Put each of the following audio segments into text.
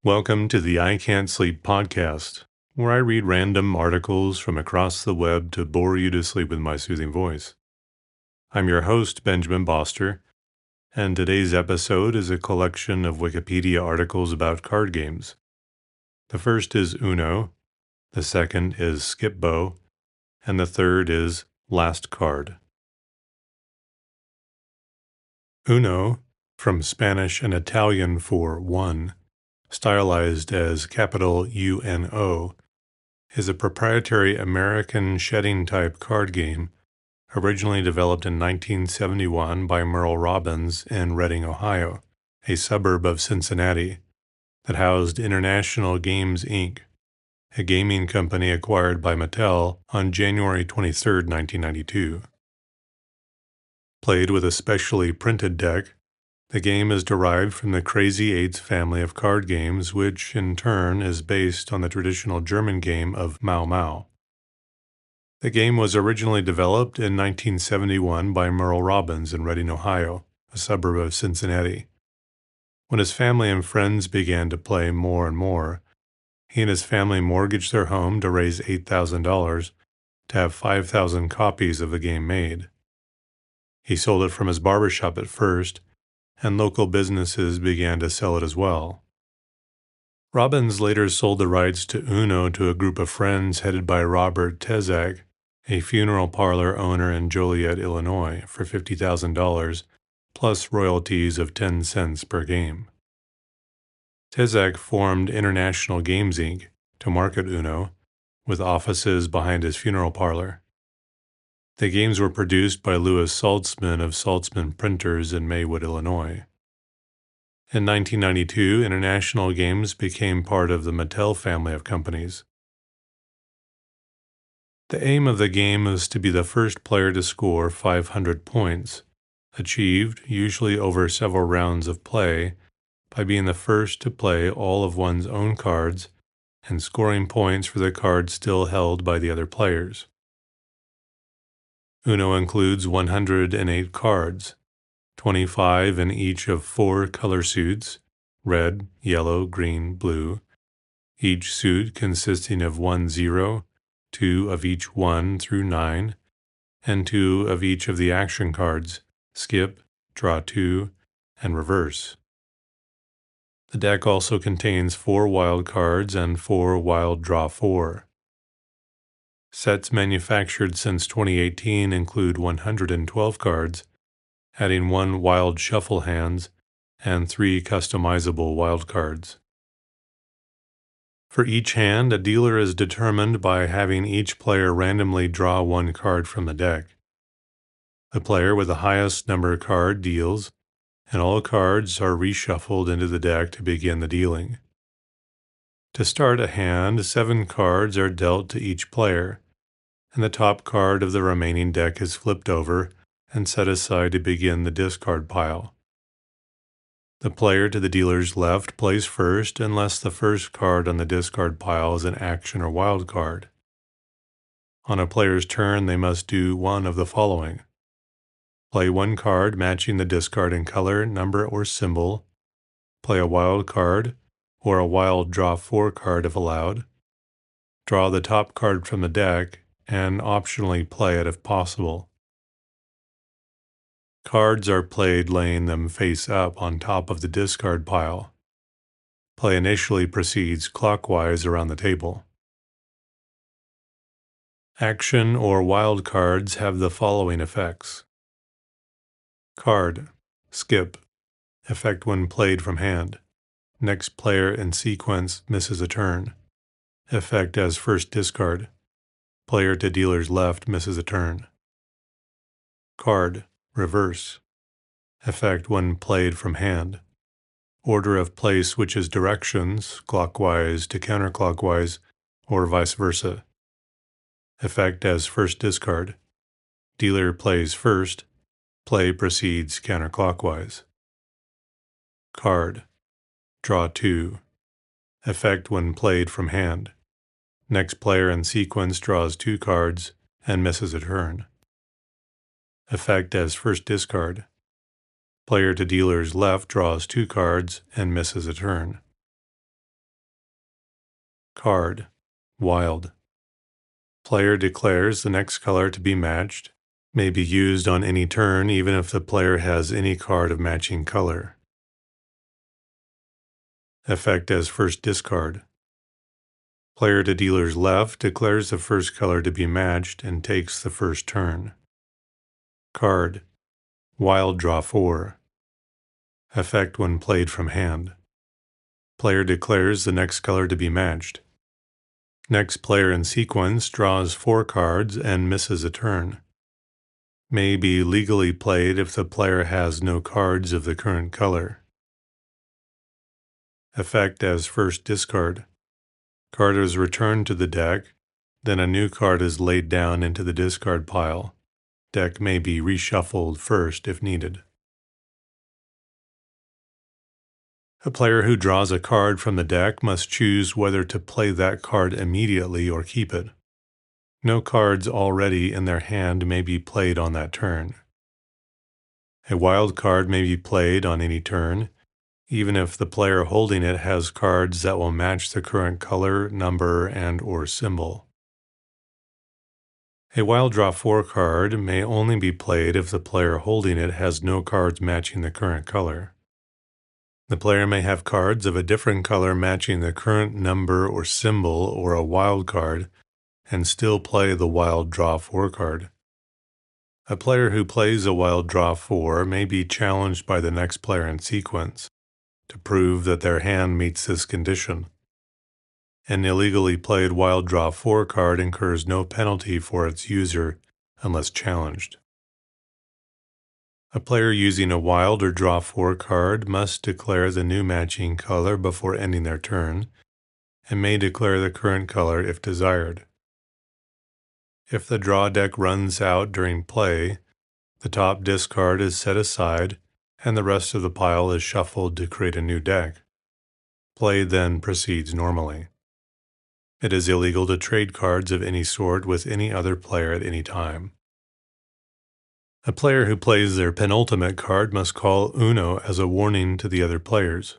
Welcome to the I Can't Sleep podcast, where I read random articles from across the web to bore you to sleep with my soothing voice. I'm your host, Benjamin Boster, and today's episode is a collection of Wikipedia articles about card games. The first is Uno, the second is Skip Bo, and the third is Last Card. Uno, from Spanish and Italian for one, stylized as capital UNO, is a proprietary American shedding-type card game originally developed in 1971 by Merle Robbins in Reading, Ohio, a suburb of Cincinnati, that housed International Games, Inc., a gaming company acquired by Mattel on January 23, 1992. Played with a specially printed deck, the game is derived from the Crazy Eights family of card games, which, in turn, is based on the traditional German game of Mau Mau. The game was originally developed in 1971 by Merle Robbins in Reading, Ohio, a suburb of Cincinnati. When his family and friends began to play more and more, he and his family mortgaged their home to raise $8,000 to have 5,000 copies of the game made. He sold it from his barbershop at first, and local businesses began to sell it as well. Robbins later sold the rights to Uno to a group of friends headed by Robert Tezak, a funeral parlor owner in Joliet, Illinois, for $50,000, plus royalties of 10 cents per game. Tezak formed International Games, Inc. to market Uno, with offices behind his funeral parlor. The games were produced by Louis Saltzman of Saltzman Printers in Maywood, Illinois. In 1992, International Games became part of the Mattel family of companies. The aim of the game is to be the first player to score 500 points, achieved usually over several rounds of play by being the first to play all of one's own cards and scoring points for the cards still held by the other players. Uno includes 108 cards, 25 in each of 4 color suits: red, yellow, green, blue, each suit consisting of 1 0, 2 of each 1 through 9, and 2 of each of the action cards: skip, draw 2, and reverse. The deck also contains 4 wild cards and 4 wild draw 4. Sets manufactured since 2018 include 112 cards, adding 1 wild shuffle hands and 3 customizable wild cards. For each hand, a dealer is determined by having each player randomly draw 1 card from the deck. The player with the highest number card deals, and all cards are reshuffled into the deck to begin the dealing. To start a hand, 7 cards are dealt to each player, and the top card of the remaining deck is flipped over and set aside to begin the discard pile. The player to the dealer's left plays first unless the first card on the discard pile is an action or wild card. On a player's turn, they must do one of the following: play 1 card matching the discard in color, number, or symbol, play a wild card or a wild draw 4 card if allowed, draw the top card from the deck, and optionally play it if possible. Cards are played laying them face up on top of the discard pile. Play initially proceeds clockwise around the table. Action or wild cards have the following effects. Card, skip, effect when played from hand. Next player in sequence misses a turn. Effect as first discard. Player to dealer's left misses a turn. Card, reverse, effect when played from hand. Order of play switches directions, clockwise to counterclockwise, or vice versa. Effect as first discard. Dealer plays first. Play proceeds counterclockwise. Card, draw 2, effect when played from hand. Next player in sequence draws 2 cards and misses a turn. Effect as first discard. Player to dealer's left draws 2 cards and misses a turn. Card. Wild. Player declares the next color to be matched. May be used on any turn even if the player has any card of matching color. Effect as first discard. Player to dealer's left declares the first color to be matched and takes the first turn. Card. Wild draw 4. Effect when played from hand. Player declares the next color to be matched. Next player in sequence draws 4 cards and misses a turn. May be legally played if the player has no cards of the current color. Effect as first discard. Card is returned to the deck, then a new card is laid down into the discard pile. Deck may be reshuffled first if needed. A player who draws a card from the deck must choose whether to play that card immediately or keep it. No cards already in their hand may be played on that turn. A wild card may be played on any turn, even if the player holding it has cards that will match the current color, number, and/or symbol. A wild draw 4 card may only be played if the player holding it has no cards matching the current color. The player may have cards of a different color matching the current number or symbol or a wild card and still play the wild draw 4 card. A player who plays a wild draw 4 may be challenged by the next player in sequence to prove that their hand meets this condition. An illegally played wild draw 4 card incurs no penalty for its user unless challenged. A player using a wild or draw 4 card must declare the new matching color before ending their turn, and may declare the current color if desired. If the draw deck runs out during play, the top discard is set aside and the rest of the pile is shuffled to create a new deck. Play then proceeds normally. It is illegal to trade cards of any sort with any other player at any time. A player who plays their penultimate card must call Uno as a warning to the other players.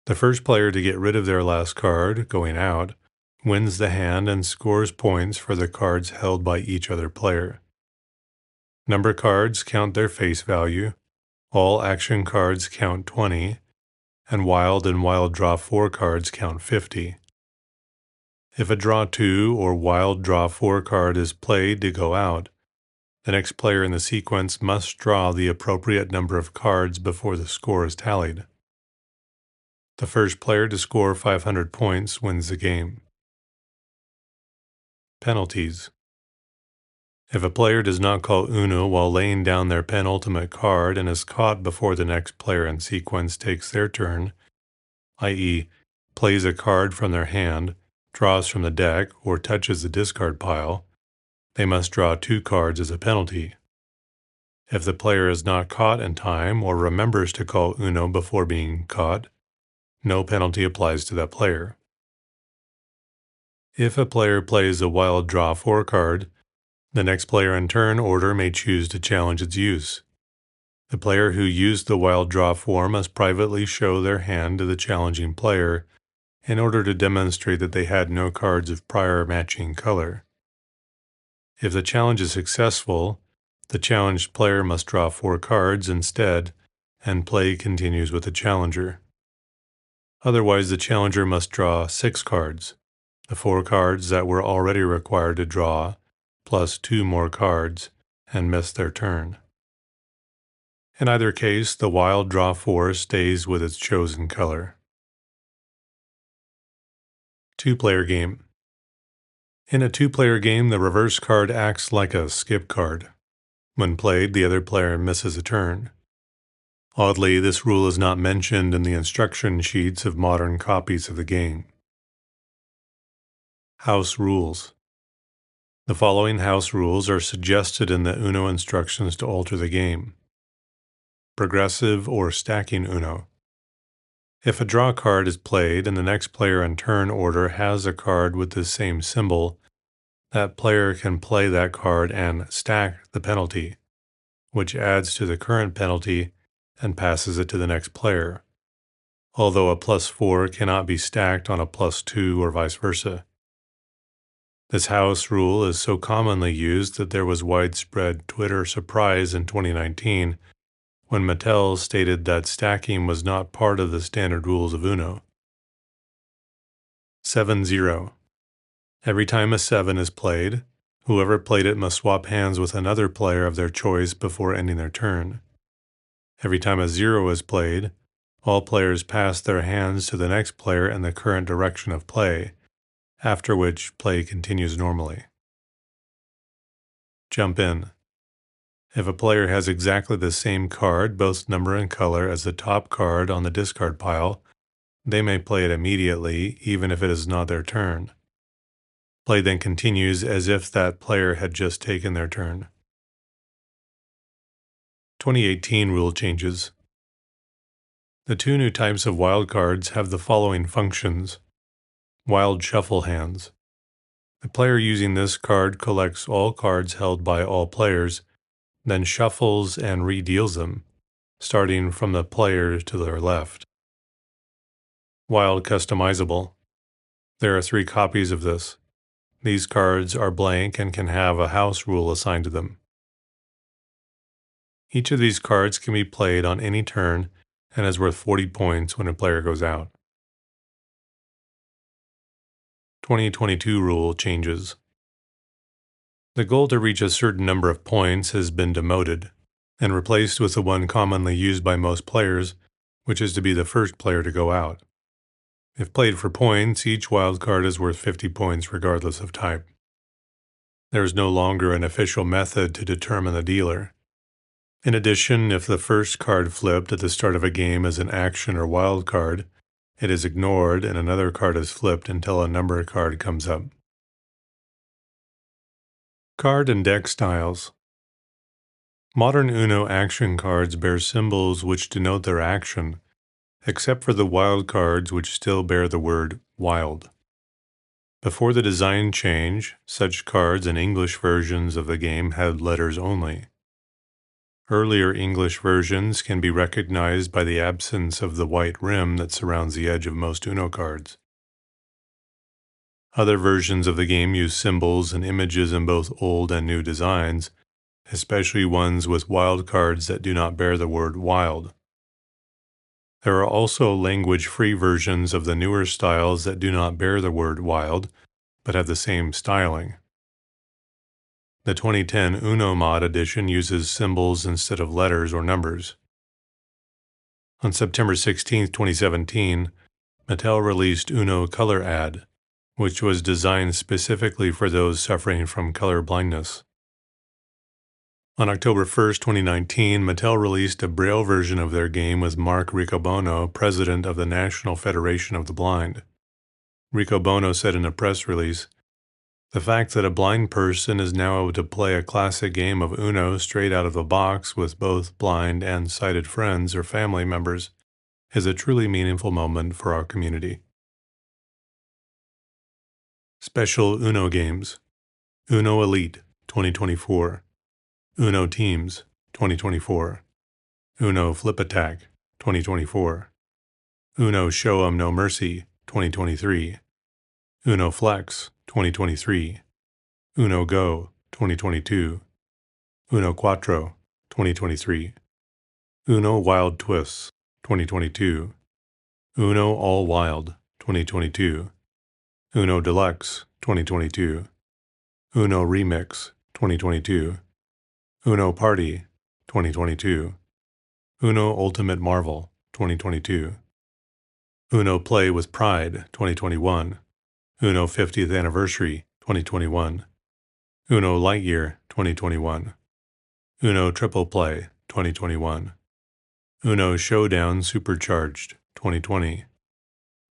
The first player to get rid of their last card, going out, wins the hand and scores points for the cards held by each other player. Number cards count their face value, all action cards count 20, and wild draw 4 cards count 50. If a draw 2 or wild draw 4 card is played to go out, the next player in the sequence must draw the appropriate number of cards before the score is tallied. The first player to score 500 points wins the game. Penalties. If a player does not call Uno while laying down their penultimate card and is caught before the next player in sequence takes their turn, i.e., plays a card from their hand, draws from the deck, or touches the discard pile, they must draw 2 cards as a penalty. If the player is not caught in time or remembers to call Uno before being caught, no penalty applies to that player. If a player plays a wild draw 4 card, the next player in turn order may choose to challenge its use. The player who used the wild draw 4 must privately show their hand to the challenging player in order to demonstrate that they had no cards of prior matching color. If the challenge is successful, the challenged player must draw 4 cards instead, and play continues with the challenger. Otherwise, the challenger must draw 6 cards, the 4 cards that were already required to draw, plus 2 more cards, and miss their turn. In either case, the wild draw 4 stays with its chosen color. 2-player game. In a 2-player game, the reverse card acts like a skip card. When played, the other player misses a turn. Oddly, this rule is not mentioned in the instruction sheets of modern copies of the game. House rules. The following house rules are suggested in the Uno instructions to alter the game. Progressive or stacking Uno. If a draw card is played and the next player in turn order has a card with the same symbol, that player can play that card and stack the penalty, which adds to the current penalty and passes it to the next player. although a +4 cannot be stacked on a +2 or vice versa. This house rule is so commonly used that there was widespread Twitter surprise in 2019 when Mattel stated that stacking was not part of the standard rules of Uno. 7-0. Every time a 7 is played, whoever played it must swap hands with another player of their choice before ending their turn. Every time a 0 is played, all players pass their hands to the next player in the current direction of play, after which play continues normally. Jump in. If a player has exactly the same card, both number and color, as the top card on the discard pile, they may play it immediately, even if it is not their turn. Play then continues as if that player had just taken their turn. 2018 rule changes. The two new types of wild cards have the following functions. Wild shuffle hands. The player using this card collects all cards held by all players, then shuffles and redeals them, starting from the player to their left. Wild customizable. There are 3 copies of this. These cards are blank and can have a house rule assigned to them. Each of these cards can be played on any turn and is worth 40 points when a player goes out. 2022 rule changes. The goal to reach a certain number of points has been demoted and replaced with the one commonly used by most players, which is to be the first player to go out. If played for points, each wild card is worth 50 points regardless of type. There is no longer an official method to determine the dealer. In addition, if the first card flipped at the start of a game is an action or wild card, it is ignored and another card is flipped until a number card comes up. Card and deck styles. Modern Uno action cards bear symbols which denote their action, except for the wild cards which still bear the word wild. Before the design change, such cards in English versions of the game had letters only. Earlier English versions can be recognized by the absence of the white rim that surrounds the edge of most Uno cards. Other versions of the game use symbols and images in both old and new designs, especially ones with wild cards that do not bear the word wild. There are also language-free versions of the newer styles that do not bear the word wild, but have the same styling. The 2010 Uno Mod edition uses symbols instead of letters or numbers. On September 16, 2017, Mattel released Uno Color Ad, which was designed specifically for those suffering from color blindness. On October 1, 2019, Mattel released a Braille version of their game with Mark Riccobono, president of the National Federation of the Blind. Riccobono said in a press release, "The fact that a blind person is now able to play a classic game of Uno straight out of the box with both blind and sighted friends or family members is a truly meaningful moment for our community." Special Uno games. Uno Elite 2024. Uno Teams 2024. Uno Flip Attack 2024. Uno Show 'em No Mercy 2023. Uno Flex 2023. Uno Go 2022. Uno Quattro 2023. Uno Wild Twists 2022. Uno All Wild 2022. Uno Deluxe 2022. Uno Remix 2022. Uno Party 2022. Uno Ultimate Marvel 2022. Uno Play with Pride 2021. Uno 50th Anniversary 2021. Uno Lightyear 2021. Uno Triple Play 2021. Uno Showdown Supercharged 2020.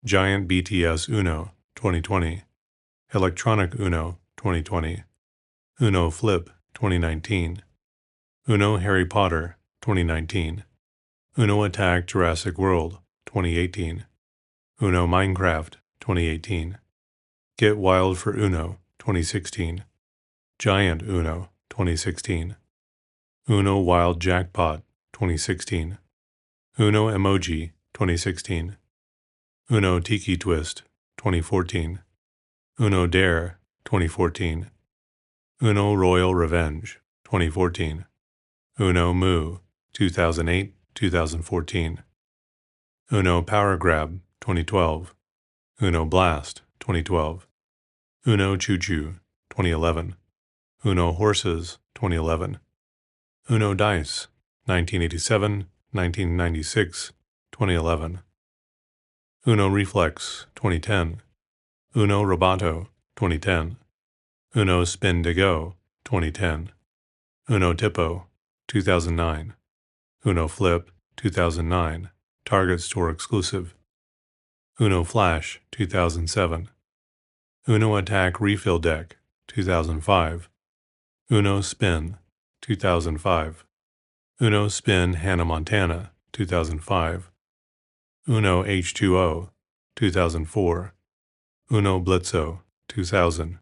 Giant BTS Uno 2020. Electronic Uno 2020. Uno Flip 2019. Uno Harry Potter 2019. Uno Attack Jurassic World 2018. Uno Minecraft 2018. Get Wild for Uno 2016. Giant Uno 2016. Uno Wild Jackpot 2016. Uno Emoji 2016. Uno Tiki Twist, 2014. Uno Dare, 2014. Uno Royal Revenge, 2014. Uno Moo, 2008-2014. Uno Power Grab, 2012. Uno Blast, 2012. Uno Choo Choo, 2011. Uno Horses, 2011. Uno Dice, 1987, 1996, 2011. Uno Reflex, 2010. Uno Roboto, 2010. Uno Spin to Go, 2010. Uno Tipo, 2009. Uno Flip, 2009. Target Store exclusive. Uno Flash, 2007. Uno Attack Refill Deck, 2005. Uno Spin, 2005. Uno Spin Hannah Montana, 2005. Uno H2O, 2004. Uno Blitzo, 2000.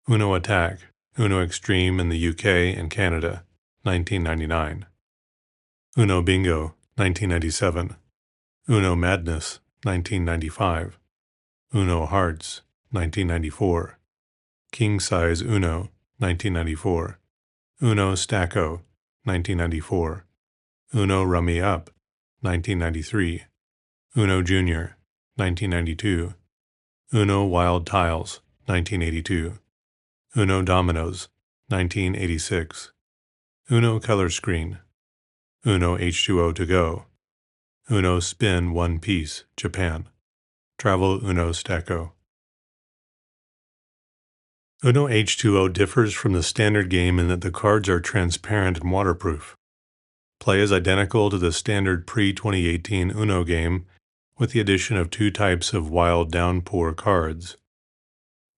Uno Attack, Uno Extreme in the UK and Canada, 1999. Uno Bingo, 1997. Uno Madness, 1995. Uno Hearts, 1994. King Size Uno, 1994. Uno Stacko, 1994. Uno Rummy Up, 1993. Uno Junior, 1992. Uno Wild Tiles, 1982. Uno Dominoes, 1986. Uno Color Screen. Uno H2O To Go. Uno Spin One Piece, Japan. Travel Uno Stacko. Uno H2O differs from the standard game in that the cards are transparent and waterproof. Play is identical to the standard pre-2018 Uno game, with the addition of two types of Wild Downpour cards.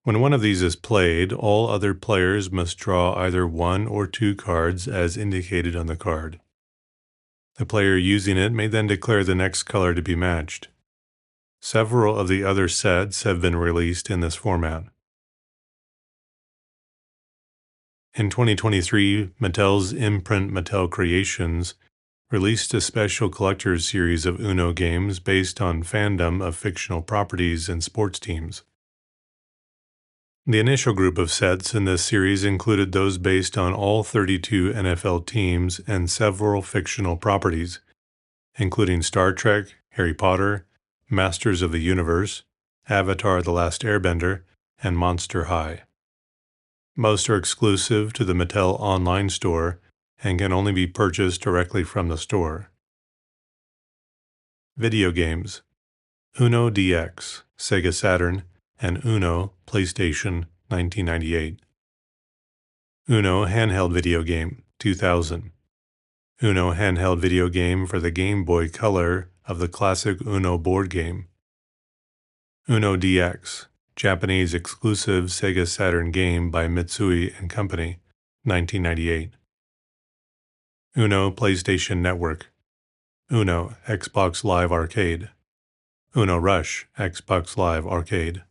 When one of these is played, all other players must draw either one or two cards as indicated on the card. The player using it may then declare the next color to be matched. Several of the other sets have been released in this format. In 2023, Mattel's imprint Mattel Creations released a special collector's series of Uno games based on fandom of fictional properties and sports teams. The initial group of sets in this series included those based on all 32 NFL teams and several fictional properties, including Star Trek, Harry Potter, Masters of the Universe, Avatar: The Last Airbender, and Monster High. Most are exclusive to the Mattel online store and can only be purchased directly from the store. Video games: Uno DX, Sega Saturn, and Uno PlayStation 1998. Uno Handheld Video Game 2000. Uno Handheld Video Game for the Game Boy Color of the classic Uno board game. Uno DX, Japanese exclusive Sega Saturn game by Mitsui and Company, 1998. Uno PlayStation Network. Uno Xbox Live Arcade. Uno Rush Xbox Live Arcade.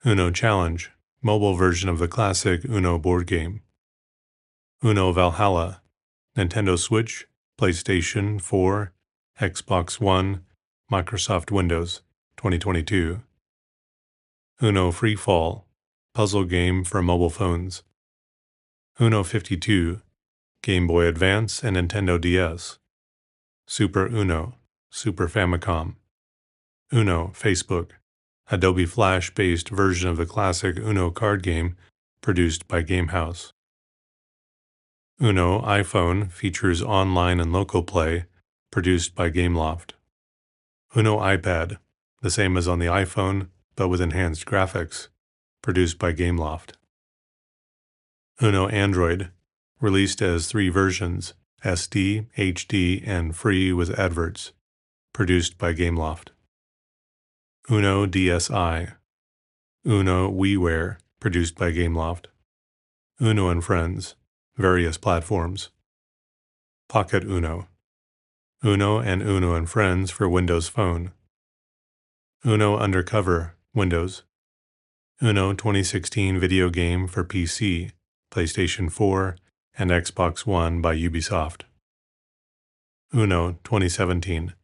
Uno Challenge, mobile version of the classic Uno board game. Uno Valhalla, Nintendo Switch, PlayStation 4, Xbox One, Microsoft Windows, 2022. Uno Freefall, puzzle game for mobile phones. Uno 52, Game Boy Advance and Nintendo DS. Super Uno, Super Famicom. Uno Facebook, Adobe Flash-based version of the classic Uno card game produced by Gamehouse. Uno iPhone features online and local play, produced by Gameloft. Uno iPad, the same as on the iPhone, but with enhanced graphics, produced by Gameloft. Uno Android, released as 3 versions, SD, HD, and free with adverts, produced by Gameloft. Uno DSi. Uno WiiWare, produced by Gameloft. Uno and Friends, various platforms. Pocket Uno. Uno and Friends for Windows Phone. Uno Undercover, Windows. Uno 2016 video game for PC, PlayStation 4, and Xbox One by Ubisoft. Uno 2017.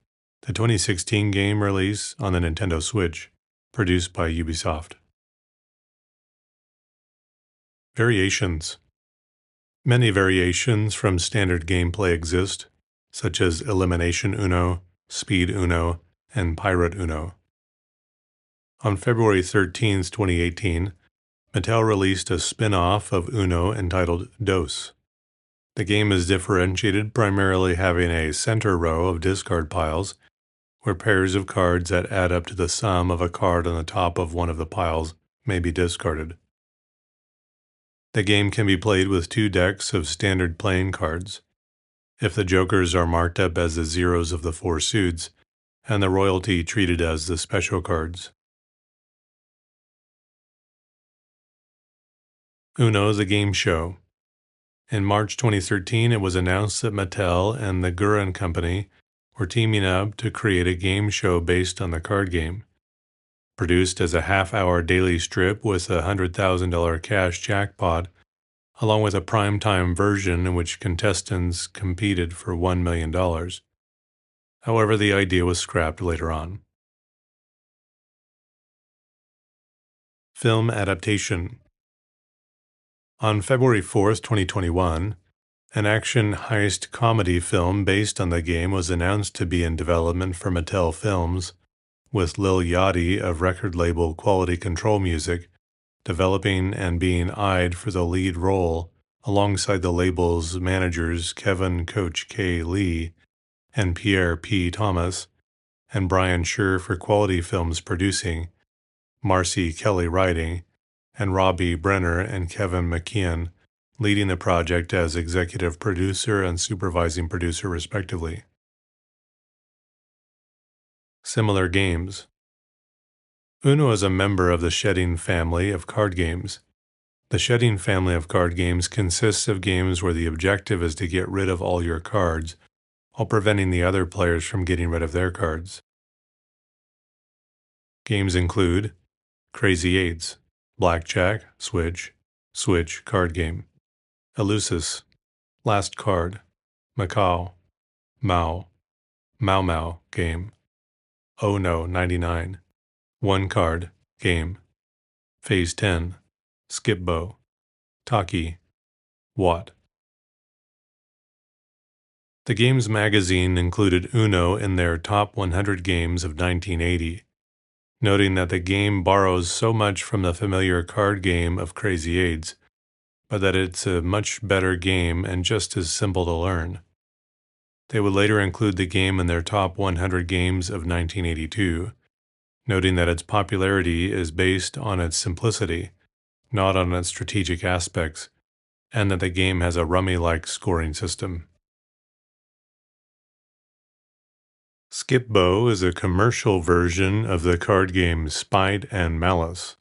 the 2016 game release on the Nintendo Switch, produced by Ubisoft. Variations. Many variations from standard gameplay exist, such as Elimination Uno, Speed Uno, and Pirate Uno. On February 13, 2018, Mattel released a spin-off of Uno entitled Dos. The game is differentiated primarily having a center row of discard piles, where pairs of cards that add up to the sum of a card on the top of one of the piles may be discarded. The game can be played with 2 decks of standard playing cards. If the jokers are marked up as the zeros of the 4 suits, and the royalty treated as the special cards. Uno is a game show. In March 2013, it was announced that Mattel and the Gurin Company were teaming up to create a game show based on the card game. Produced as a half-hour daily strip with a $100,000 cash jackpot, along with a primetime version in which contestants competed for $1 million. However, the idea was scrapped later on. Film adaptation. On February 4, 2021, an action heist comedy film based on the game was announced to be in development for Mattel Films, with Lil Yachty of record label Quality Control Music developing and being eyed for the lead role alongside the label's managers Kevin Coach K. Lee and Pierre P. Thomas, and Brian Scher for Quality Films producing, Marcy Kelly writing, and Robbie Brenner and Kevin McKeon leading the project as executive producer and supervising producer respectively. Similar games. Uno is a member of the Shedding family of card games. The Shedding family of card games consists of games where the objective is to get rid of all your cards, while preventing the other players from getting rid of their cards. Games include Crazy Eights, Blackjack, Switch, Switch card game, Elusus, Last Card, Macau, Mao, Mau Mau game, Oh No 99, One Card game, Phase 10, Skip Bow, Taki, Watt. The Games magazine included Uno in their top 100 games of 1980, noting that the game borrows so much from the familiar card game of Crazy Eights, but that it's a much better game and just as simple to learn. They would later include the game in their top 100 games of 1982, noting that its popularity is based on its simplicity, not on its strategic aspects, and that the game has a rummy-like scoring system. Skip Bow is a commercial version of the card game Spite and Malice,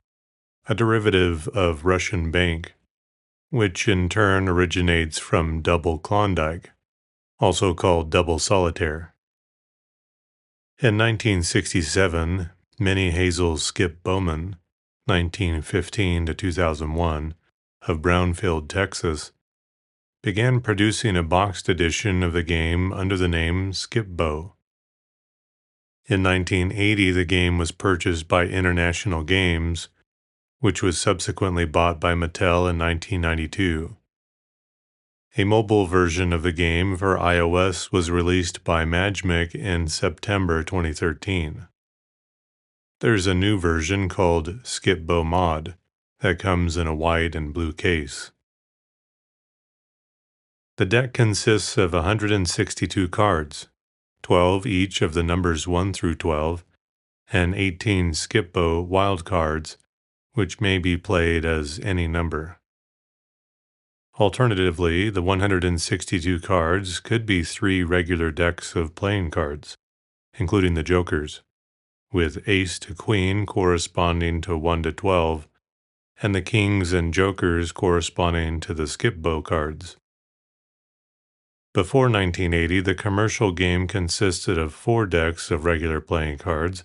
a derivative of Russian Bank, which in turn originates from Double Klondike, also called Double Solitaire. In 1967, Minnie Hazel Skip Bowman, 1915 to 2001, of Brownfield, Texas, began producing a boxed edition of the game under the name Skip Bow. In 1980, the game was purchased by International Games, which was subsequently bought by Mattel in 1992. A mobile version of the game for iOS was released by Magmic in September 2013. There's a new version called Skip Bow Mod that comes in a white and blue case. The deck consists of 162 cards, 12 each of the numbers 1 through 12, and 18 Skip Bow wild cards, which may be played as any number. Alternatively, the 162 cards could be 3 regular decks of playing cards, including the jokers, with ace to queen corresponding to 1 to 12, and the kings and jokers corresponding to the Skip Bow cards. Before 1980, the commercial game consisted of 4 decks of regular playing cards,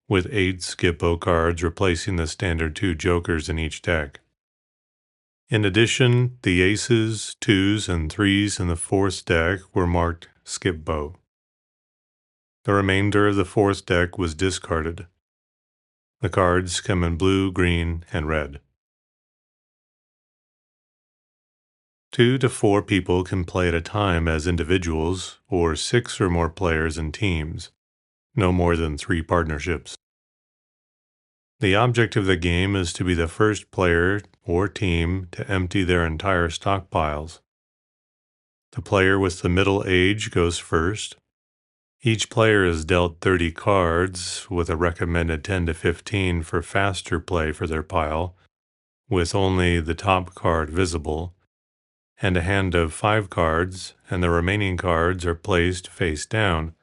with 8 Skip Bow cards replacing the standard 2 jokers in each deck. In addition, the aces, 2s, and 3s in the 4th deck were marked Skip Bow. The remainder of the fourth deck was discarded. The cards come in blue, green, and red. 2 to 4 people can play at a time as individuals, or 6 or more players in teams, no more than 3 partnerships. The object of the game is to be the first player or team to empty their entire stockpiles. The player with the middle age goes first. Each player is dealt 30 cards, with a recommended 10 to 15 for faster play for their pile, with only the top card visible, and a hand of 5 cards, and the remaining cards are placed face down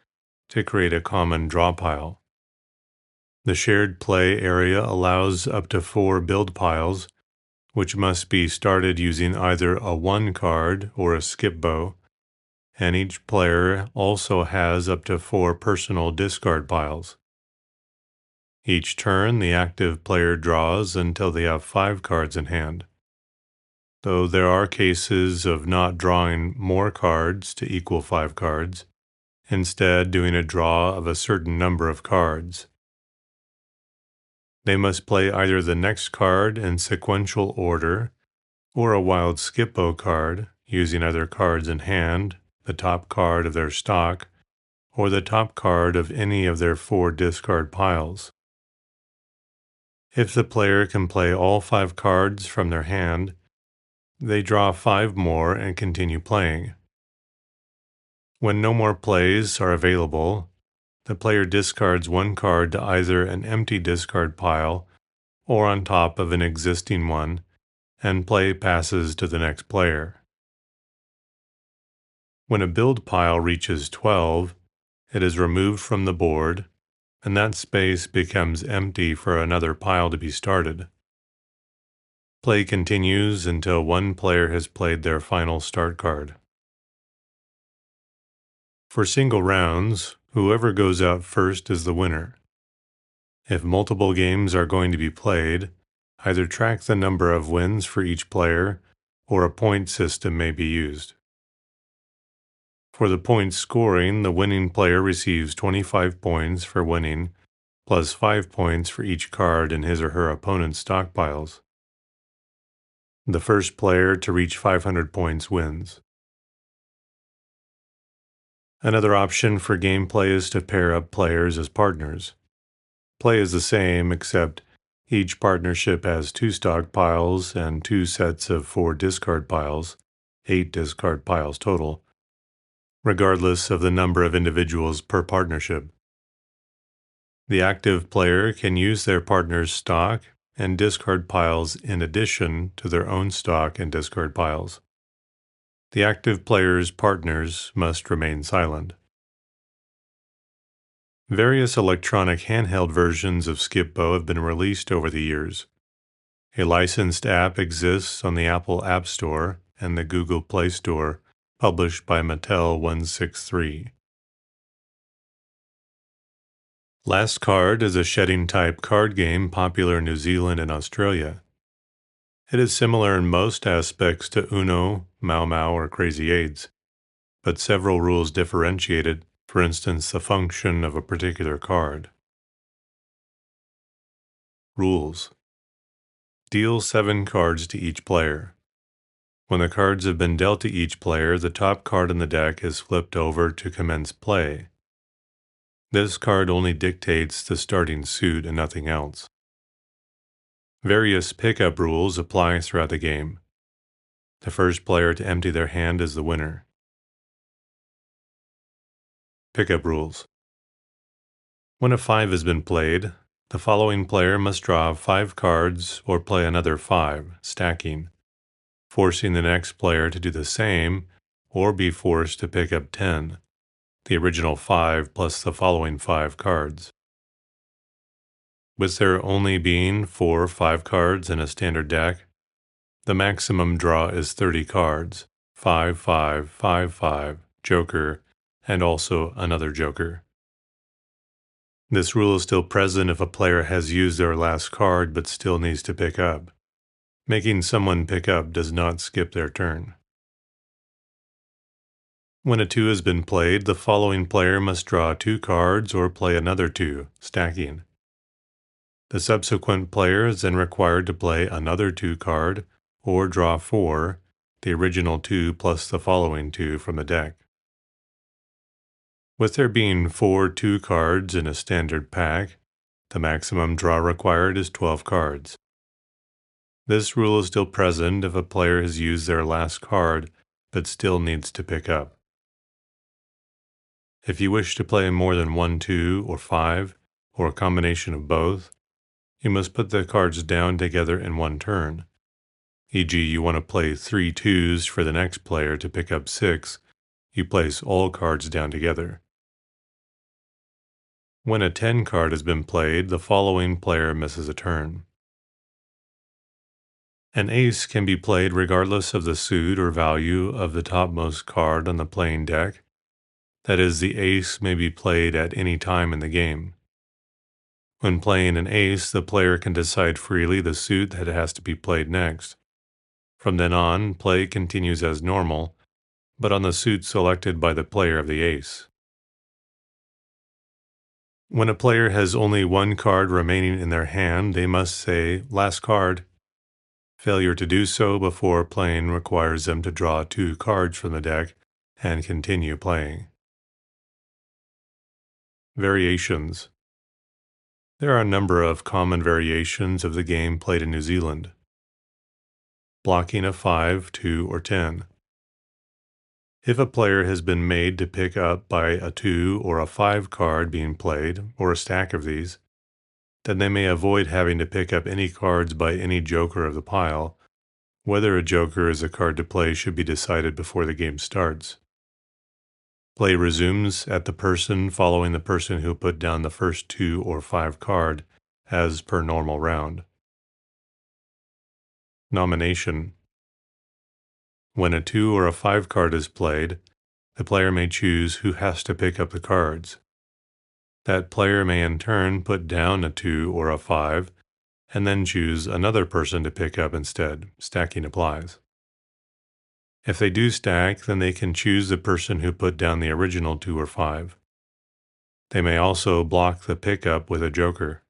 to create a common draw pile. The shared play area allows up to 4 build piles, which must be started using either a 1 card or a skip bow, and each player also has up to 4 personal discard piles. Each turn, the active player draws until they have 5 cards in hand, though there are cases of not drawing more cards to equal 5 cards, instead doing a draw of a certain number of cards. They must play either the next card in sequential order or a wild skip-o card, using either cards in hand, the top card of their stock, or the top card of any of their 4 discard piles. If the player can play all 5 cards from their hand, they draw 5 more and continue playing. When no more plays are available, the player discards 1 card to either an empty discard pile or on top of an existing one, and play passes to the next player. When a build pile reaches 12, it is removed from the board, and that space becomes empty for another pile to be started. Play continues until one player has played their final start card. For single rounds, whoever goes out first is the winner. If multiple games are going to be played, either track the number of wins for each player, or a point system may be used. For the point scoring, the winning player receives 25 points for winning, plus 5 points for each card in his or her opponent's stockpiles. The first player to reach 500 points wins. Another option for gameplay is to pair up players as partners. Play is the same, except each partnership has 2 stockpiles and 2 sets of 4 discard piles, 8 discard piles total, regardless of the number of individuals per partnership. The active player can use their partner's stock and discard piles in addition to their own stock and discard piles. The active player's partners must remain silent. Various electronic handheld versions of Skip-Bo have been released over the years. A licensed app exists on the Apple App Store and the Google Play Store, published by Mattel 163. Last Card is a shedding-type card game popular in New Zealand and Australia. It is similar in most aspects to Uno, Mau Mau, or Crazy Eights, but several rules differentiate it, for instance, the function of a particular card. Rules: deal 7 cards to each player. When the cards have been dealt to each player, the top card in the deck is flipped over to commence play. This card only dictates the starting suit and nothing else. Various pickup rules apply throughout the game. The first player to empty their hand is the winner. Pickup rules: when a 5 has been played, the following player must draw 5 cards or play another 5, stacking, forcing the next player to do the same or be forced to pick up 10, the original 5 plus the following 5 cards. With there only being 4 5 cards in a standard deck, the maximum draw is 30 cards, 5, 5, 5, 5, Joker, and also another Joker. This rule is still present if a player has used their last card but still needs to pick up. Making someone pick up does not skip their turn. When a 2 has been played, the following player must draw 2 cards or play another 2, stacking. The subsequent player is then required to play another 2 card or draw 4, the original 2 plus the following 2 from the deck. With there being 4 2 cards in a standard pack, the maximum draw required is 12 cards. This rule is still present if a player has used their last card but still needs to pick up. If you wish to play more than 1 2 or 5, or a combination of both, you must put the cards down together in one turn. E.g., you want to play 3 2s for the next player to pick up 6, you place all cards down together. When a 10 card has been played, the following player misses a turn. An ace can be played regardless of the suit or value of the topmost card on the playing deck. That is, the ace may be played at any time in the game. When playing an ace, the player can decide freely the suit that has to be played next. From then on, play continues as normal, but on the suit selected by the player of the ace. When a player has only 1 card remaining in their hand, they must say, "Last card." Failure to do so before playing requires them to draw 2 cards from the deck and continue playing. Variations. There are a number of common variations of the game played in New Zealand. Blocking a 5, 2, or 10. If a player has been made to pick up by a 2 or a 5 card being played, or a stack of these, then they may avoid having to pick up any cards by any joker of the pile. Whether a joker is a card to play should be decided before the game starts. Play resumes at the person following the person who put down the first 2 or 5 card, as per normal round. Nomination. When a 2 or a 5 card is played, the player may choose who has to pick up the cards. That player may in turn put down a 2 or a 5, and then choose another person to pick up instead. Stacking applies. If they do stack, then they can choose the person who put down the original 2 or 5. They may also block the pickup with a joker.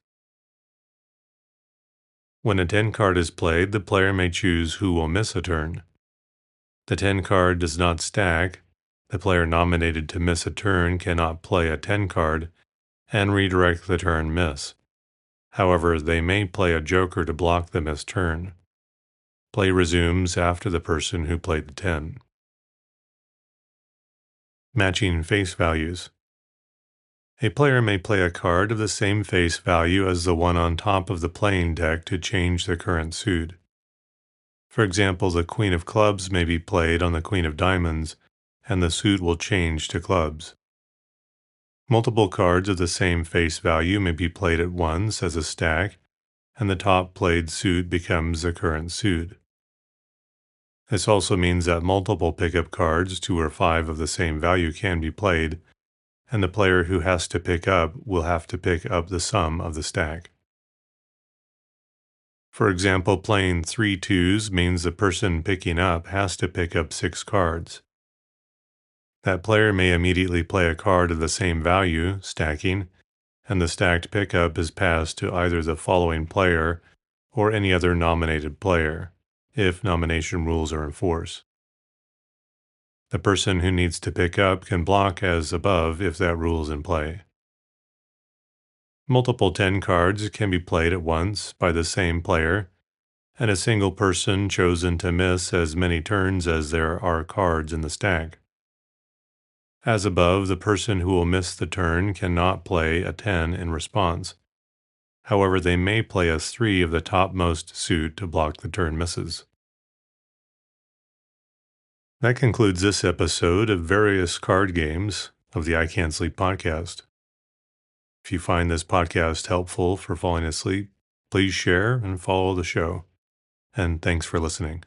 When a 10 card is played, the player may choose who will miss a turn. The 10 card does not stack. The player nominated to miss a turn cannot play a 10 card and redirect the turn miss. However, they may play a joker to block the missed turn. Play resumes after the person who played the 10. Matching face values. A player may play a card of the same face value as the one on top of the playing deck to change the current suit. For example, the Queen of Clubs may be played on the Queen of Diamonds, and the suit will change to clubs. Multiple cards of the same face value may be played at once as a stack, and the top played suit becomes the current suit. This also means that multiple pickup cards, 2 or 5 of the same value, can be played, and the player who has to pick up will have to pick up the sum of the stack. For example, playing 3 2s means the person picking up has to pick up 6 cards. That player may immediately play a card of the same value, stacking, and the stacked pickup is passed to either the following player or any other nominated player, if nomination rules are in force. The person who needs to pick up can block as above if that rule is in play. Multiple 10 cards can be played at once by the same player, and a single person chosen to miss as many turns as there are cards in the stack. As above, the person who will miss the turn cannot play a 10 in response. However, they may play a 3 of the topmost suit to block the turn misses. That concludes this episode of various card games of the I Can't Sleep podcast. If you find this podcast helpful for falling asleep, please share and follow the show. And thanks for listening.